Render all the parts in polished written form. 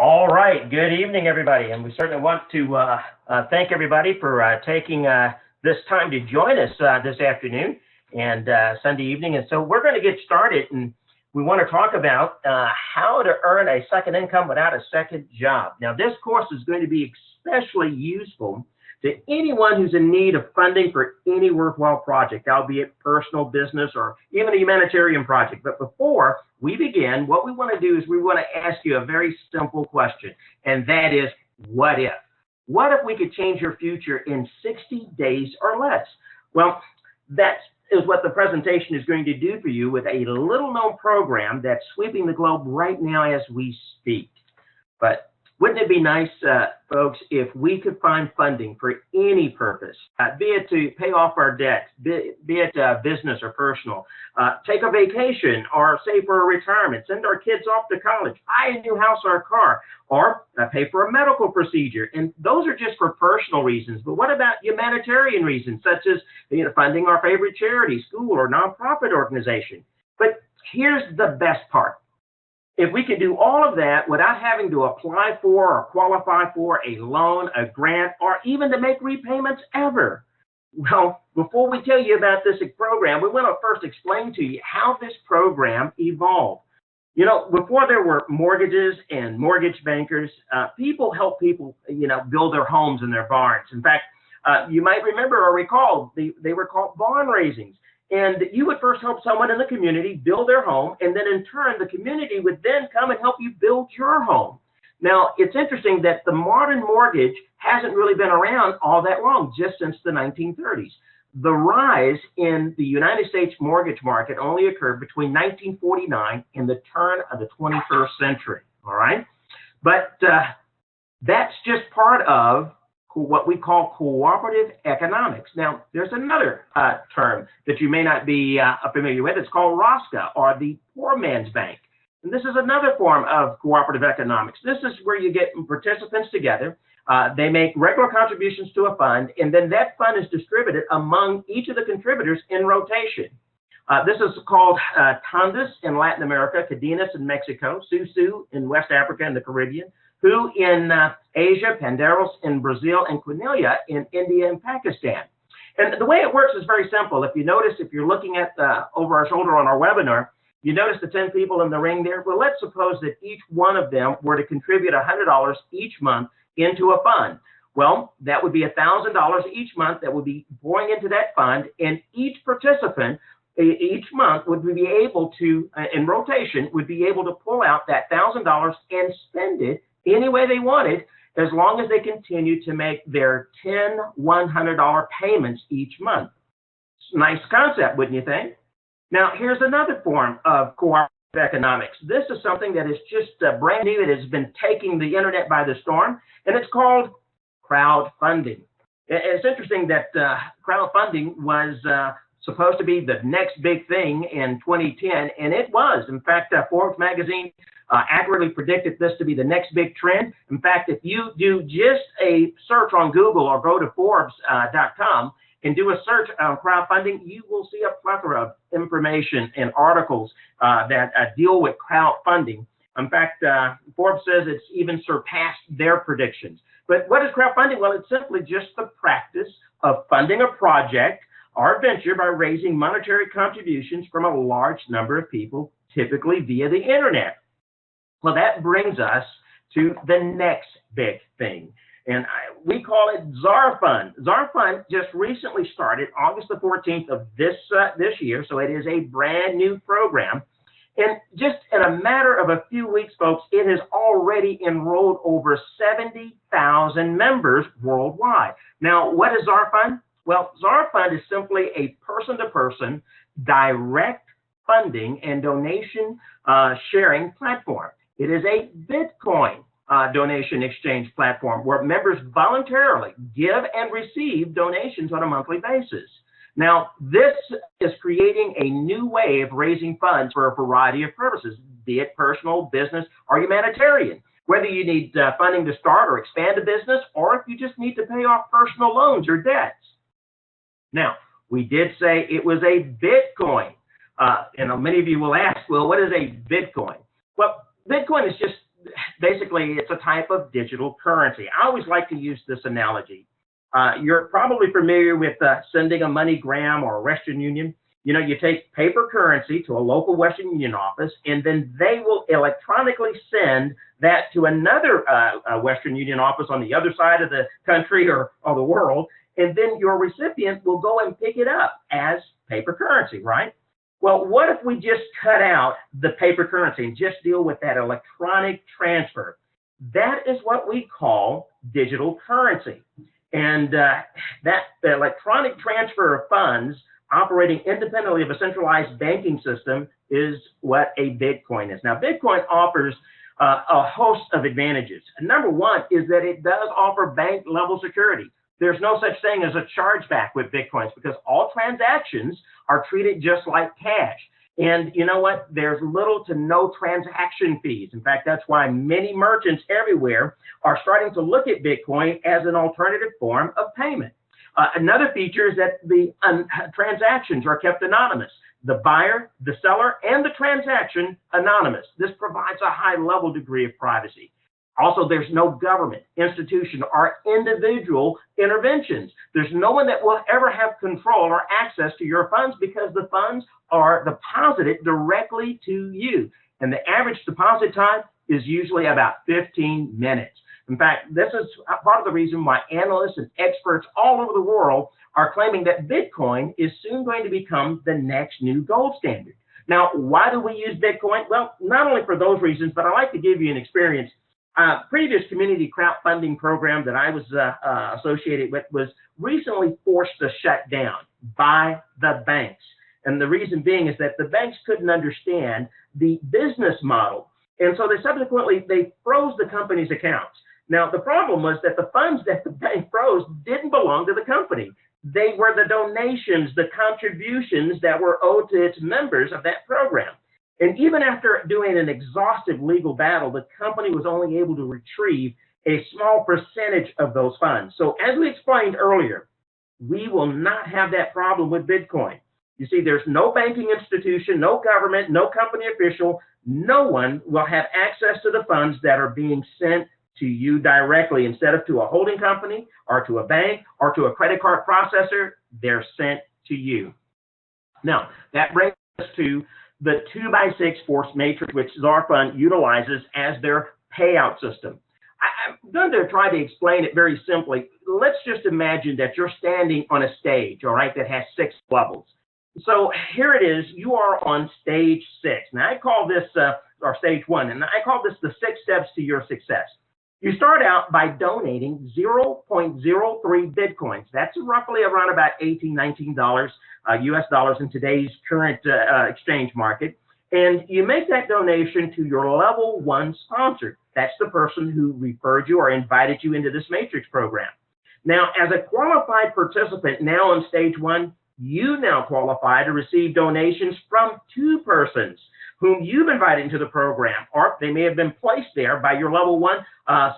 All right. Good evening, everybody. And we certainly want to thank everybody for taking this time to join us this afternoon and Sunday evening. And so we're going to get started, and we want to talk about how to earn a second income without a second job. Now, this course is going to be especially useful to anyone who's in need of funding for any worthwhile project, albeit personal, business, or even a humanitarian project. But before we begin, what we want to do is we want to ask you a very simple question, and that is, what if? What if we could change your future in 60 days or less? Well, that is what the presentation is going to do for you with a little-known program that's sweeping the globe right now as we speak. But wouldn't it be nice, folks, if we could find funding for any purpose, be it to pay off our debt, be it business or personal, take a vacation, or save for a retirement, send our kids off to college, buy a new house or a car, or pay for a medical procedure. And those are just for personal reasons. But what about humanitarian reasons, such as funding our favorite charity, school, or nonprofit organization? But here's the best part. If we can do all of that without having to apply for or qualify for a loan, a grant, or even to make repayments ever. Well, before we tell you about this program, we want to first explain to you how this program evolved. Before there were mortgages and mortgage bankers, people helped people, build their homes and their barns. In fact, you might remember or recall, they were called bond raisings. And you would first help someone in the community build their home, and then in turn, the community would then come and help you build your home. Now, it's interesting that the modern mortgage hasn't really been around all that long, just since the 1930s. The rise in the United States mortgage market only occurred between 1949 and the turn of the 21st century, all right? But that's just part of what we call cooperative economics. Now, there's another term that you may not be familiar with. It's called ROSCA, or the Poor Man's Bank. And this is another form of cooperative economics. This is where you get participants together. They make regular contributions to a fund, and then that fund is distributed among each of the contributors in rotation. This is called Tandas in Latin America, Cadenas in Mexico, Susu in West Africa and the Caribbean, Hu in Asia, Panderos in Brazil, and Quinilla in India and Pakistan. And the way it works is very simple. If you notice, if you're looking at over our shoulder on our webinar, you notice the 10 people in the ring there. Well, let's suppose that each one of them were to contribute $100 each month into a fund. Well, that would be $1,000 each month that would be pouring into that fund, and each participant each month would be able to, in rotation, would be able to pull out that $1,000 and spend it any way they wanted, as long as they continue to make their 10 $100 payments each month. Nice concept, wouldn't you think? Now, here's another form of cooperative economics. This is something that is just brand new. It has been taking the internet by the storm, and it's called crowdfunding. It's interesting that crowdfunding was supposed to be the next big thing in 2010, and it was. In fact, Forbes magazine accurately predicted this to be the next big trend. In fact, if you do just a search on Google or go to Forbes.com and do a search on crowdfunding, you will see a plethora of information and articles that deal with crowdfunding. In fact, Forbes says it's even surpassed their predictions. But what is crowdfunding? Well, it's simply just the practice of funding a project or venture by raising monetary contributions from a large number of people, typically via the internet. Well, that brings us to the next big thing, and we call it ZarFund. ZarFund just recently started August the 14th of this year, so it is a brand new program. And just in a matter of a few weeks, folks, it has already enrolled over 70,000 members worldwide. Now, what is ZarFund? Well, ZarFund is simply a person-to-person direct funding and donation sharing platform. It is a Bitcoin donation exchange platform where members voluntarily give and receive donations on a monthly basis. Now, this is creating a new way of raising funds for a variety of purposes, be it personal, business, or humanitarian. Whether you need funding to start or expand a business, or if you just need to pay off personal loans or debts. Now, we did say it was a Bitcoin. And many of you will ask, well, what is a Bitcoin? Well, Bitcoin is just basically, it's a type of digital currency. I always like to use this analogy. You're probably familiar with sending a MoneyGram or a Western Union. You know, you take paper currency to a local Western Union office, and then they will electronically send that to another Western Union office on the other side of the country or the world, and then your recipient will go and pick it up as paper currency, right? Well, what if we just cut out the paper currency and just deal with that electronic transfer? That is what we call digital currency. And that electronic transfer of funds operating independently of a centralized banking system is what a Bitcoin is. Now, Bitcoin offers a host of advantages. And number one is that it does offer bank level security. There's no such thing as a chargeback with Bitcoins because all transactions are treated just like cash. And you know what? There's little to no transaction fees. In fact, that's why many merchants everywhere are starting to look at Bitcoin as an alternative form of payment. Another feature is that the transactions are kept anonymous. The buyer, the seller, and the transaction anonymous. This provides a high level degree of privacy. Also, there's no government, institution, or individual interventions. There's no one that will ever have control or access to your funds because the funds are deposited directly to you. And the average deposit time is usually about 15 minutes. In fact, this is part of the reason why analysts and experts all over the world are claiming that Bitcoin is soon going to become the next new gold standard. Now, why do we use Bitcoin? Well, not only for those reasons, but I like to give you an experience. Previous community crowdfunding program that I was associated with was recently forced to shut down by the banks. And the reason being is that the banks couldn't understand the business model. And so they subsequently, they froze the company's accounts. Now, the problem was that the funds that the bank froze didn't belong to the company. They were the donations, the contributions that were owed to its members of that program. And even after doing an exhaustive legal battle, the company was only able to retrieve a small percentage of those funds. So as we explained earlier, we will not have that problem with Bitcoin. You see, there's no banking institution, no government, no company official, no one will have access to the funds that are being sent to you directly. Instead of to a holding company or to a bank or to a credit card processor, they're sent to you. Now, that brings us to the 2x6 force matrix, which ZarFund utilizes as their payout system. I'm going to try to explain it very simply. Let's just imagine that you're standing on a stage, all right, that has 6 levels. So here it is, you are on stage 6. Now I call this, or stage 1, and I call this the 6 steps to your success. You start out by donating 0.03 Bitcoins. That's roughly around about $18, $19 US dollars in today's current exchange market. And you make that donation to your level 1 sponsor. That's the person who referred you or invited you into this matrix program. Now, as a qualified participant now on stage 1, you now qualify to receive donations from 2 persons whom you've invited into the program, or they may have been placed there by your level 1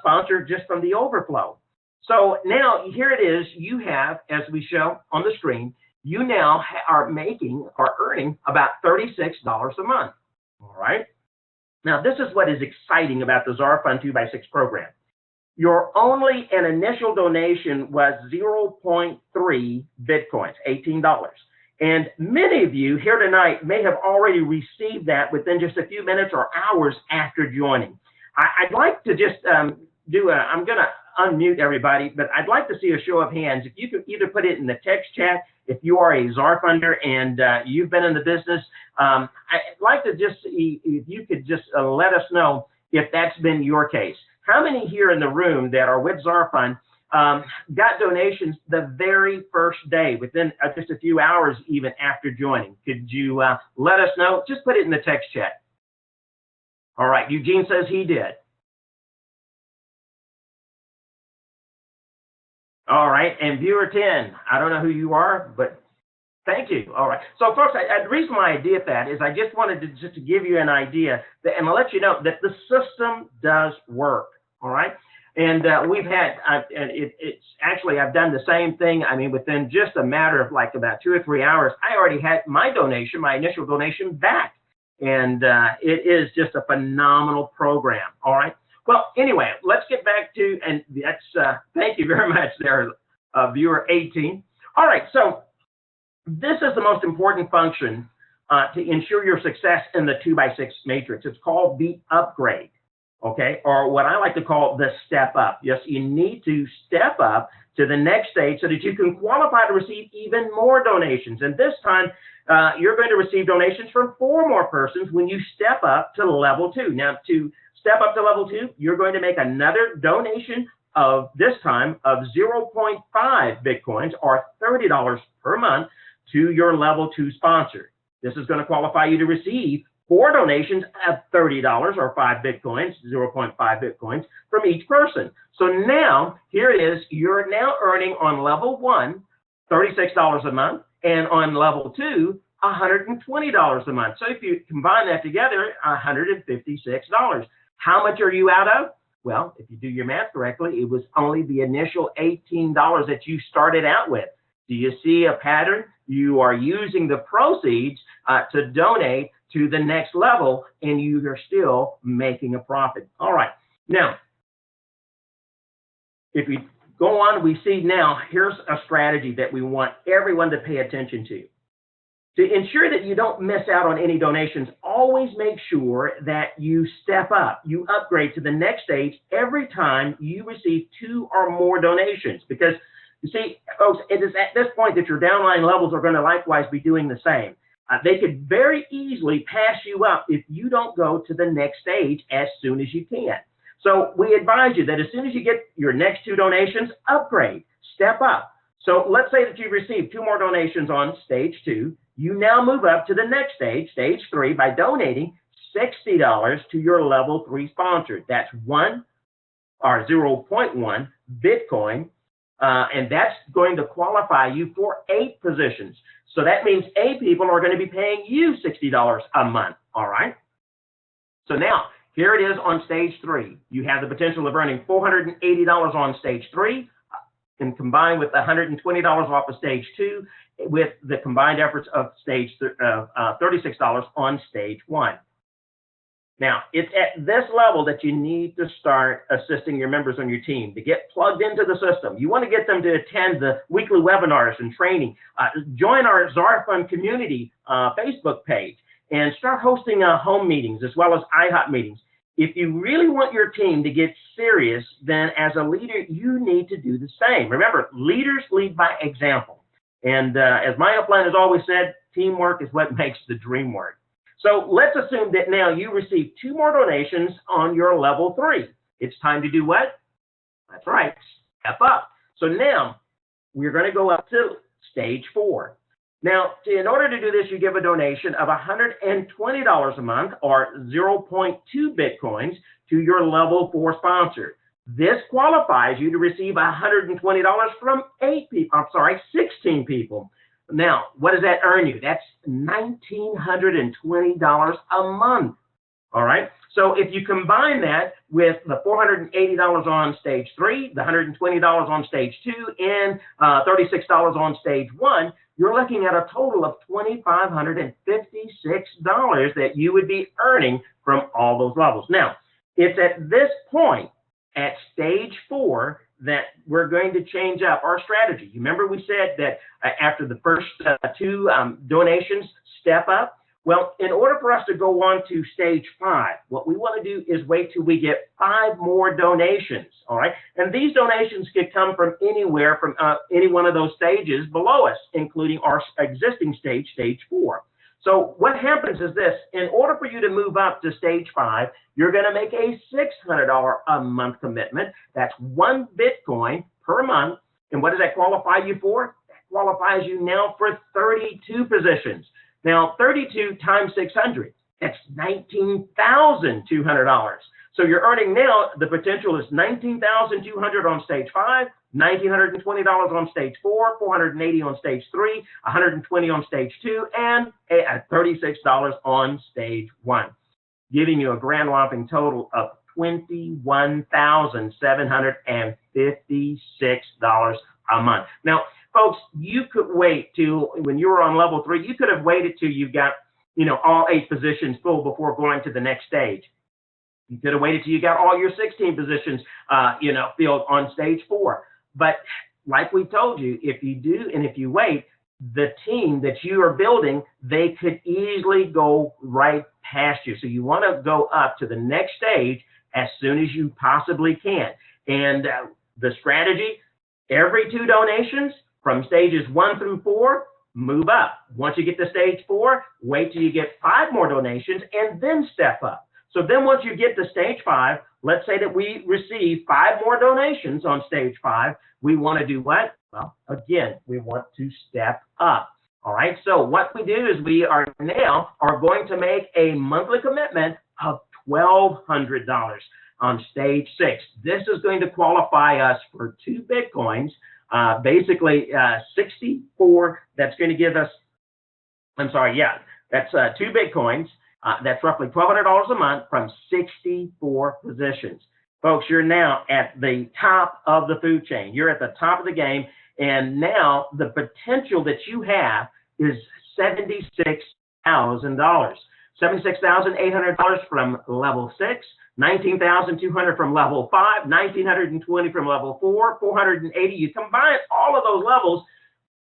sponsor just from the overflow. So now here it is, you have, as we show on the screen, you now are making or earning about $36 a month, all right? Now this is what is exciting about the ZarFund 2x6 program. Your only and initial donation was 0.3 Bitcoins, $18. And many of you here tonight may have already received that within just a few minutes or hours after joining. I'd like to just I'm going to unmute everybody, but I'd like to see a show of hands. If you could either put it in the text chat, if you are a ZarFunder and you've been in the business, I'd like to just see if you could just let us know if that's been your case. How many here in the room that are with ZarFund got donations the very first day, within just a few hours even after joining? Could you let us know? Just put it in the text chat. All right, Eugene says he did. All right, and viewer 10, I don't know who you are, but thank you. All right, so folks, the reason why I did that is I just wanted to give you an idea that, and I'll let you know that the system does work, all right? And we've had, it's actually, I've done the same thing. I mean, within just a matter of like about 2 or 3 hours, I already had my donation, my initial donation back. and it is just a phenomenal program. All right. Well, anyway, let's get back to, and that's, thank you very much there, viewer 18. All right, so this is the most important function to ensure your success in the 2x6 matrix. It's called the upgrade, okay, or what I like to call the step up. Yes, you need to step up to the next stage so that you can qualify to receive even more donations. And this time, you're going to receive donations from 4 more persons when you step up to level 2. Now, to step up to level 2, you're going to make another donation of this time of 0.5 Bitcoins or $30 per month to your level 2 sponsor. This is going to qualify you to receive 4 donations of $30 or 5 Bitcoins, 0.5 Bitcoins from each person. So now, here it is, you're now earning on level 1, $36 a month, and on level 2, $120 a month. So if you combine that together, $156. How much are you out of? Well, if you do your math correctly, it was only the initial $18 that you started out with. Do you see a pattern? You are using the proceeds to donate to the next level, and you are still making a profit. All right. Now, if we go on, we see now, here's a strategy that we want everyone to pay attention to. To ensure that you don't miss out on any donations, always make sure that you step up, you upgrade to the next stage every time you receive 2 or more donations. Because you see, folks, it is at this point that your downline levels are going to likewise be doing the same. They could very easily pass you up if you don't go to the next stage as soon as you can. So we advise you that as soon as you get your next 2 donations, upgrade, step up. So let's say that you received 2 more donations on stage 2. You now move up to the next stage, stage 3, by donating $60 to your level 3 sponsor. That's 1 or 0.1 Bitcoin, and that's going to qualify you for 8 positions. So that means 8 people are going to be paying you $60 a month, all right? So now, here it is on stage 3. You have the potential of earning $480 on stage 3, and combined with $120 off of stage 2, with the combined efforts of stage $36 on stage 1. Now, it's at this level that you need to start assisting your members on your team to get plugged into the system. You want to get them to attend the weekly webinars and training, join our ZarFund community Facebook page, and start hosting home meetings as well as IHOP meetings. If you really want your team to get serious, then as a leader, you need to do the same. Remember, leaders lead by example. And as my upline has always said, teamwork is what makes the dream work. So let's assume that now you receive 2 more donations on your level 3. It's time to do what? That's right, step up. So now we're going to go up to stage 4. Now, in order to do this, you give a donation of $120 a month or 0.2 Bitcoins to your level 4 sponsor. This qualifies you to receive $120 from 16 people. Now, what does that earn you? That's $1,920 a month. All right. So if you combine that with the $480 on stage 3, the $120 on stage 2, and $36 on stage 1, you're looking at a total of $2,556 that you would be earning from all those levels. Now, it's at this point, at stage 4, that we're going to change up our strategy. You remember we said that after the first 2 donations, step up? Well, in order for us to go on to stage 5, what we want to do is wait till we get 5 more donations, all right? And these donations could come from anywhere from any one of those stages below us, including our existing stage, stage 4. So what happens is this: in order for you to move up to stage 5, you're going to make a $600 a month commitment. That's 1 Bitcoin per month. And what does that qualify you for? That qualifies you now for 32 positions. Now, 32 times 600, that's $19,200. So you're earning now, the potential is $19,200 on stage 5, $1,920 on stage 4, $480 on stage 3, $120 on stage 2, and $36 on stage 1, giving you a grand whopping total of $21,756 a month. Now, folks, you could wait till when you were on level 3, you could have waited till you got all 8 positions full before going to the next stage. You could have waited till you got all your 16 positions, filled on stage 4. But like we told you, if you do and if you wait, the team that you are building, they could easily go right past you. So you want to go up to the next stage as soon as you possibly can. And the strategy, every 2 donations from stages 1 through 4, move up. Once you get to stage 4, wait till you get 5 more donations and then step up. So then once you get to stage 5, let's say that we receive 5 more donations on stage 5, we want to do what? Well, again, we want to step up. All right, so what we do is we are going to make a monthly commitment of $1,200 on stage 6. This is going to qualify us for 2 Bitcoins, basically 64. That's going to give us, that's 2 Bitcoins. That's roughly $1,200 a month from 64 positions. Folks, you're now at the top of the food chain. You're at the top of the game. And now the potential that you have is $76,000. $76,800 from level 6, $19,200 from level 5, $1,920 from level 4, $480. You combine all of those levels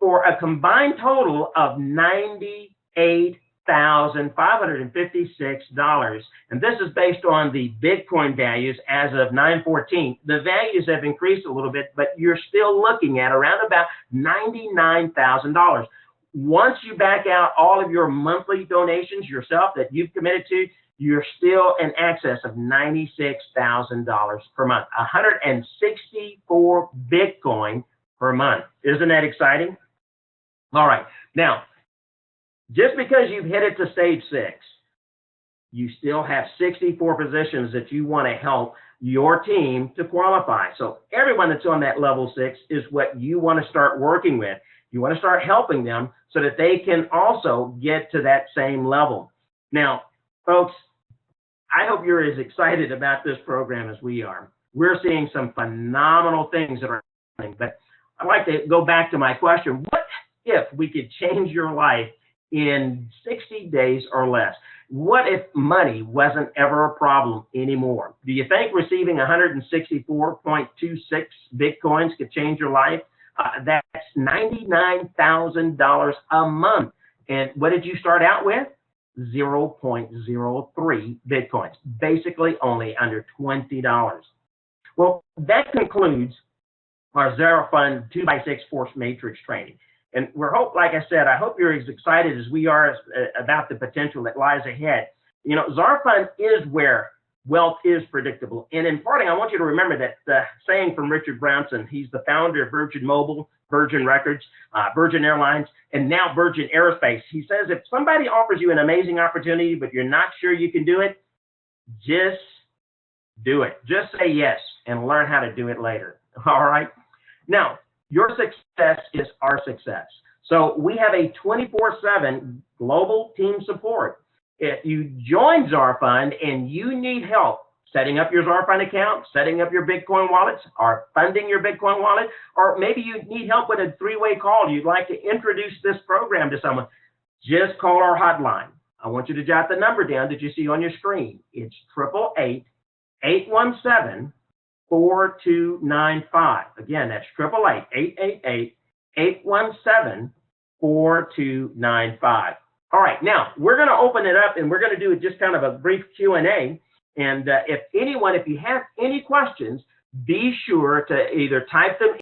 for a combined total of $98,556. And this is based on the Bitcoin values as of 9/14. The values have increased a little bit, but you're still looking at around about $99,000. Once you back out all of your monthly donations yourself that you've committed to, you're still in excess of $96,000 per month, 164 Bitcoin per month. Isn't that exciting? All right. Now, just because you've hit it to stage 6, you still have 64 positions that you want to help your team to qualify. So everyone that's on that level 6 is what you want to start working with. You want to start helping them so that they can also get to that same level. Now, folks, I hope you're as excited about this program as we are. We're seeing some phenomenal things that are happening, but I'd like to go back to my question. What if we could change your life in 60 days or less? What if money wasn't ever a problem anymore? Do you think receiving 164.26 Bitcoins could change your life? That's $99,000 a month. And what did you start out with? 0.03 Bitcoins, basically only under $20. Well, that concludes our ZarFund 2x6 Force Matrix training. And like I said, I hope you're as excited as we are about the potential that lies ahead. ZarFund is where wealth is predictable. And in parting, I want you to remember that saying from Richard Branson. He's the founder of Virgin Mobile, Virgin Records, Virgin Airlines, and now Virgin Aerospace. He says, if somebody offers you an amazing opportunity, but you're not sure you can do it, just do it. Just say yes and learn how to do it later. All right. Now, your success is our success. So we have a 24/7 global team support. If you join ZarFund and you need help setting up your ZarFund account, setting up your Bitcoin wallets, or funding your Bitcoin wallet, or maybe you need help with a 3-way call, you'd like to introduce this program to someone, just call our hotline. I want you to jot the number down that you see on your screen. It's 888-817-4295. Again, that's 888-817-4295. All right, now we're going to open it up and we're going to do just kind of a brief Q&A. And if you have any questions, be sure to either type them